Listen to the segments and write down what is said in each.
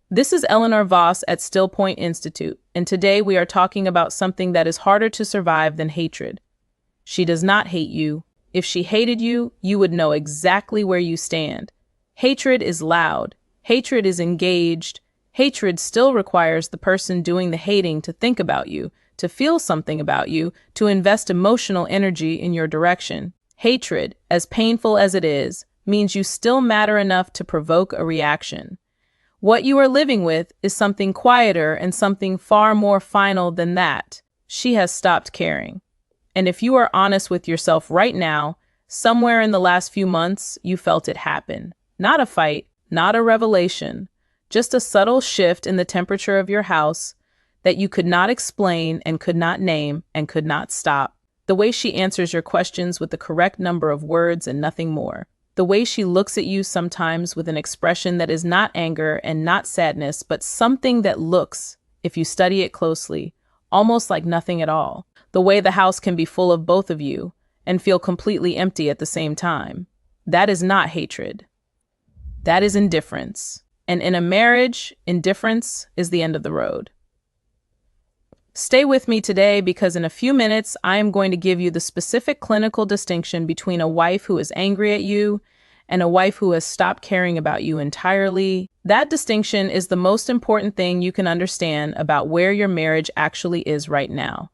This is Eleanor Voss at Still Point Institute, and today we are talking about something that is harder to survive than hatred. She does not hate you. If she hated you, you would know exactly where you stand. Hatred is loud. Hatred is engaged. Hatred still requires the person doing the hating to think about you, to feel something about you, to invest emotional energy in your direction. Hatred, as painful as it is, means you still matter enough to provoke a reaction. What you are living with is something quieter and something far more final than that. She has stopped caring. And if you are honest with yourself right now, somewhere in the last few months, you felt it happen. Not a fight, not a revelation, just a subtle shift in the temperature of your house that you could not explain and could not name and could not stop. The way she answers your questions with the correct number of words and nothing more. The way she looks at you sometimes with an expression that is not anger and not sadness, but something that looks, if you study it closely, almost like nothing at all. The way the house can be full of both of you and feel completely empty at the same time. That is not hatred. That is indifference. And in a marriage, indifference is the end of the road. Stay with me today because in a few minutes, I am going to give you the specific clinical distinction between a wife who is angry at you and a wife who has stopped caring about you entirely. That distinction is the most important thing you can understand about where your marriage actually is right now.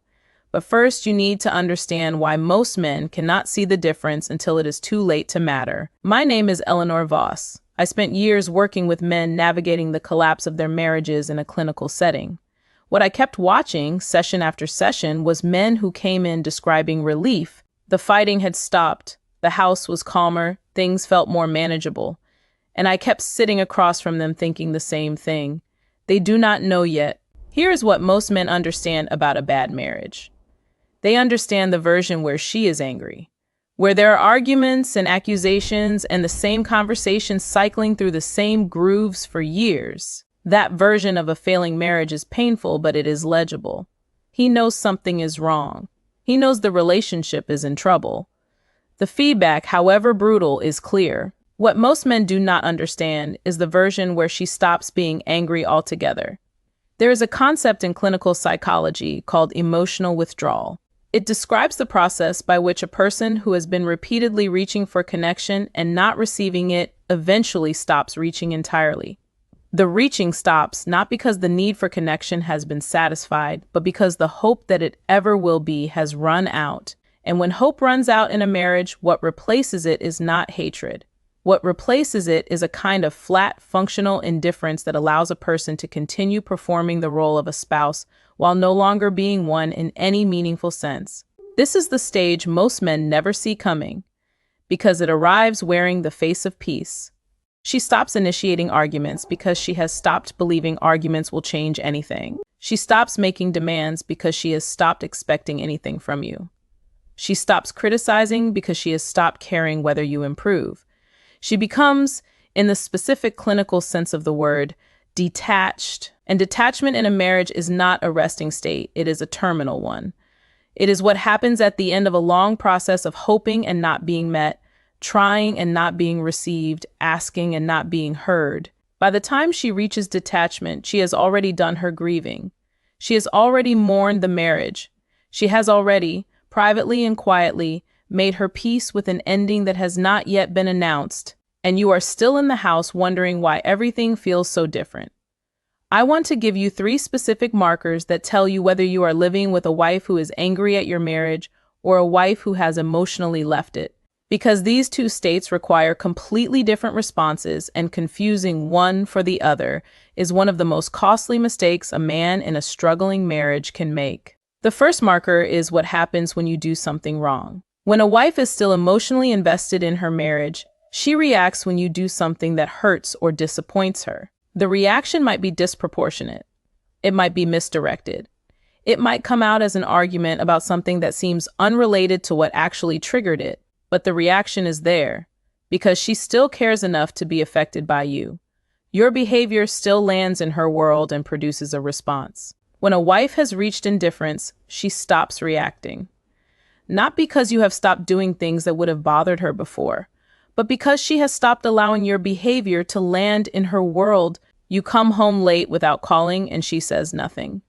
But first, you need to understand why most men cannot see the difference until it is too late to matter. My name is Eleanor Voss. I spent years working with men navigating the collapse of their marriages in a clinical setting. What I kept watching, session after session, was men who came in describing relief. The fighting had stopped, the house was calmer, things felt more manageable. And I kept sitting across from them thinking the same thing. They do not know yet. Here is what most men understand about a bad marriage. They understand the version where she is angry, where there are arguments and accusations and the same conversations cycling through the same grooves for years. That version of a failing marriage is painful, but it is legible. He knows something is wrong. He knows the relationship is in trouble. The feedback, however brutal, is clear. What most men do not understand is the version where she stops being angry altogether. There is a concept in clinical psychology called emotional withdrawal. It describes the process by which a person who has been repeatedly reaching for connection and not receiving it eventually stops reaching entirely. The reaching stops not because the need for connection has been satisfied, but because the hope that it ever will be has run out. And when hope runs out in a marriage, what replaces it is not hatred. What replaces it is a kind of flat, functional indifference that allows a person to continue performing the role of a spouse while no longer being one in any meaningful sense. This is the stage most men never see coming, because it arrives wearing the face of peace. She stops initiating arguments because she has stopped believing arguments will change anything. She stops making demands because she has stopped expecting anything from you. She stops criticizing because she has stopped caring whether you improve. She becomes, in the specific clinical sense of the word, detached. And detachment in a marriage is not a resting state, it is a terminal one. It is what happens at the end of a long process of hoping and not being met, trying and not being received, asking and not being heard. By the time she reaches detachment, she has already done her grieving. She has already mourned the marriage. She has already, privately and quietly, made her peace with an ending that has not yet been announced, and you are still in the house wondering why everything feels so different. I want to give you 3 specific markers that tell you whether you are living with a wife who is angry at your marriage or a wife who has emotionally left it. Because these 2 states require completely different responses, and confusing one for the other is one of the most costly mistakes a man in a struggling marriage can make. The first marker is what happens when you do something wrong. When a wife is still emotionally invested in her marriage, she reacts when you do something that hurts or disappoints her. The reaction might be disproportionate. It might be misdirected. It might come out as an argument about something that seems unrelated to what actually triggered it. But the reaction is there because she still cares enough to be affected by you. Your behavior still lands in her world and produces a response. When a wife has reached indifference, she stops reacting. Not because you have stopped doing things that would have bothered her before, but because she has stopped allowing your behavior to land in her world. You come home late without calling and she says nothing.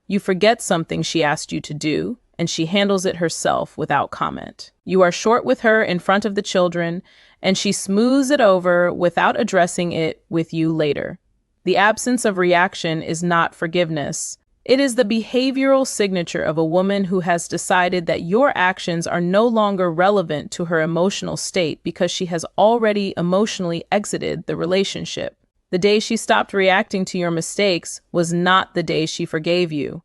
You forget something she asked you to do, and she handles it herself without comment. You are short with her in front of the children, and she smooths it over without addressing it with you later. The absence of reaction is not forgiveness. It is the behavioral signature of a woman who has decided that your actions are no longer relevant to her emotional state because she has already emotionally exited the relationship. The day she stopped reacting to your mistakes was not the day she forgave you.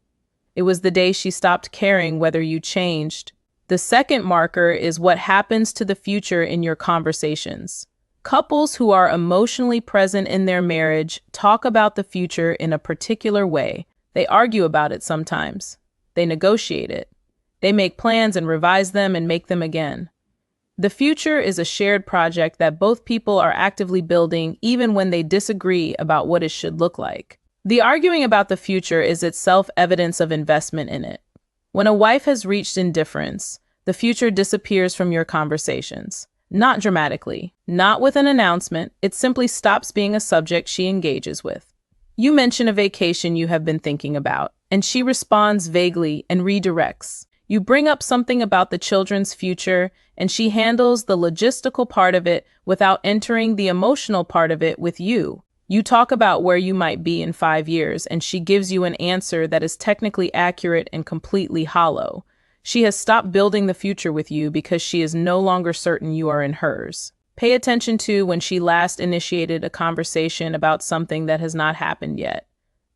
It was the day she stopped caring whether you changed. The second marker is what happens to the future in your conversations. Couples who are emotionally present in their marriage talk about the future in a particular way. They argue about it sometimes. They negotiate it. They make plans and revise them and make them again. The future is a shared project that both people are actively building even when they disagree about what it should look like. The arguing about the future is itself evidence of investment in it. When a wife has reached indifference, the future disappears from your conversations. Not dramatically, not with an announcement, it simply stops being a subject she engages with. You mention a vacation you have been thinking about, and she responds vaguely and redirects. You bring up something about the children's future, and she handles the logistical part of it without entering the emotional part of it with you. You talk about where you might be in 5 years, and she gives you an answer that is technically accurate and completely hollow. She has stopped building the future with you because she is no longer certain you are in hers. Pay attention to when she last initiated a conversation about something that has not happened yet.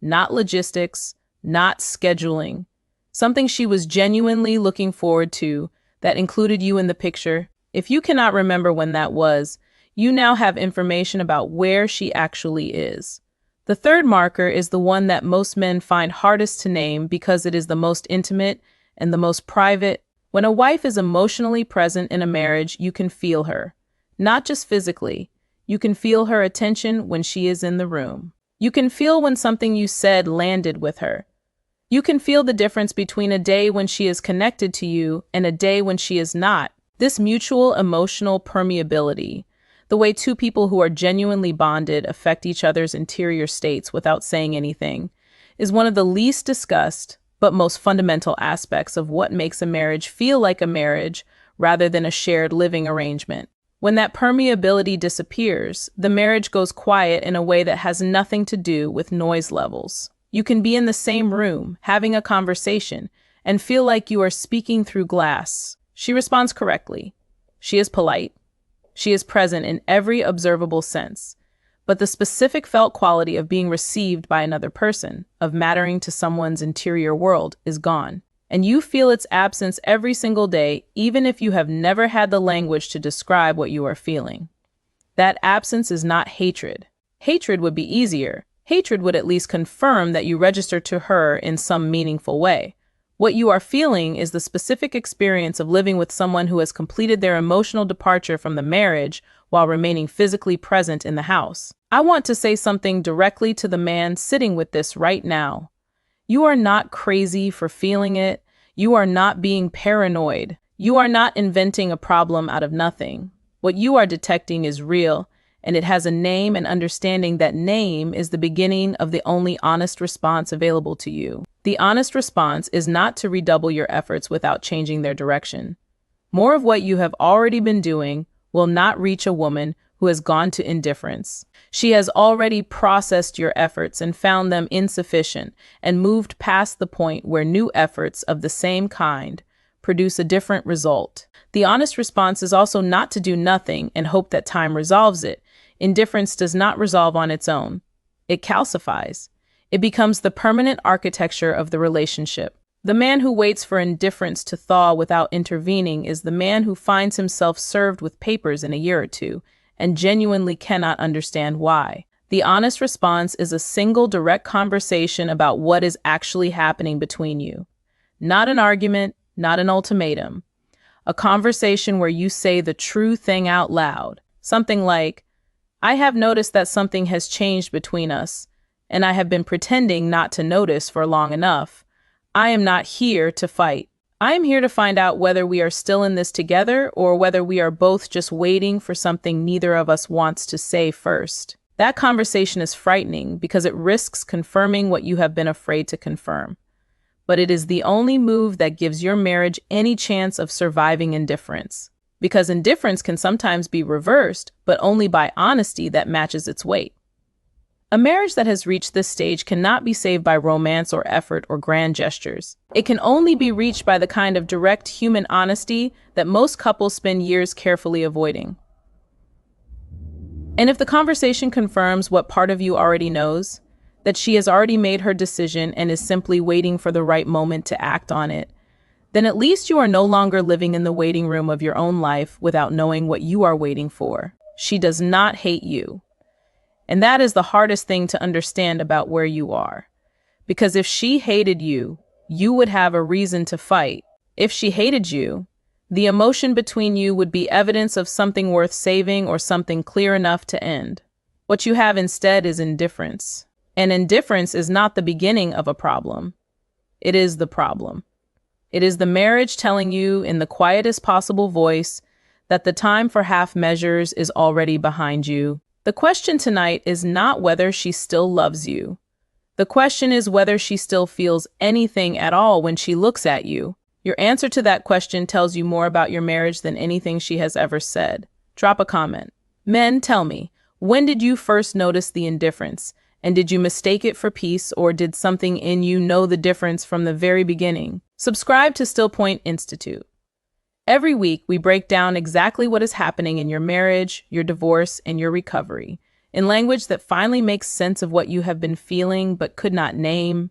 Not logistics, not scheduling. Something she was genuinely looking forward to that included you in the picture. If you cannot remember when that was, you now have information about where she actually is. The third marker is the one that most men find hardest to name because it is the most intimate and the most private. When a wife is emotionally present in a marriage, you can feel her. Not just physically. You can feel her attention when she is in the room. You can feel when something you said landed with her. You can feel the difference between a day when she is connected to you and a day when she is not. This mutual emotional permeability, the way two people who are genuinely bonded affect each other's interior states without saying anything, is one of the least discussed but most fundamental aspects of what makes a marriage feel like a marriage rather than a shared living arrangement. When that permeability disappears, the marriage goes quiet in a way that has nothing to do with noise levels. You can be in the same room, having a conversation, and feel like you are speaking through glass. She responds correctly. She is polite. She is present in every observable sense. But the specific felt quality of being received by another person, of mattering to someone's interior world, is gone. And you feel its absence every single day, even if you have never had the language to describe what you are feeling. That absence is not hatred. Hatred would be easier. Hatred would at least confirm that you register to her in some meaningful way. What you are feeling is the specific experience of living with someone who has completed their emotional departure from the marriage while remaining physically present in the house. I want to say something directly to the man sitting with this right now. You are not crazy for feeling it. You are not being paranoid. You are not inventing a problem out of nothing. What you are detecting is real, and it has a name, and understanding that name is the beginning of the only honest response available to you. The honest response is not to redouble your efforts without changing their direction. More of what you have already been doing will not reach a woman who has gone to indifference. She has already processed your efforts and found them insufficient and moved past the point where new efforts of the same kind produce a different result. The honest response is also not to do nothing and hope that time resolves it. Indifference does not resolve on its own. It calcifies. It becomes the permanent architecture of the relationship. The man who waits for indifference to thaw without intervening is the man who finds himself served with papers in a year or two and genuinely cannot understand why. The honest response is a single direct conversation about what is actually happening between you. Not an argument, not an ultimatum. A conversation where you say the true thing out loud. Something like, I have noticed that something has changed between us, and I have been pretending not to notice for long enough. I am not here to fight. I am here to find out whether we are still in this together or whether we are both just waiting for something neither of us wants to say first. That conversation is frightening because it risks confirming what you have been afraid to confirm. But it is the only move that gives your marriage any chance of surviving indifference. Because indifference can sometimes be reversed, but only by honesty that matches its weight. A marriage that has reached this stage cannot be saved by romance or effort or grand gestures. It can only be reached by the kind of direct human honesty that most couples spend years carefully avoiding. And if the conversation confirms what part of you already knows, that she has already made her decision and is simply waiting for the right moment to act on it, then at least you are no longer living in the waiting room of your own life without knowing what you are waiting for. She does not hate you. And that is the hardest thing to understand about where you are. Because if she hated you, you would have a reason to fight. If she hated you, the emotion between you would be evidence of something worth saving or something clear enough to end. What you have instead is indifference. And indifference is not the beginning of a problem. It is the problem. It is the marriage telling you in the quietest possible voice that the time for half measures is already behind you. The question tonight is not whether she still loves you. The question is whether she still feels anything at all when she looks at you. Your answer to that question tells you more about your marriage than anything she has ever said. Drop a comment. Men, tell me, when did you first notice the indifference? And did you mistake it for peace, or did something in you know the difference from the very beginning? Subscribe to Still Point Institute. Every week, we break down exactly what is happening in your marriage, your divorce, and your recovery, in language that finally makes sense of what you have been feeling but could not name.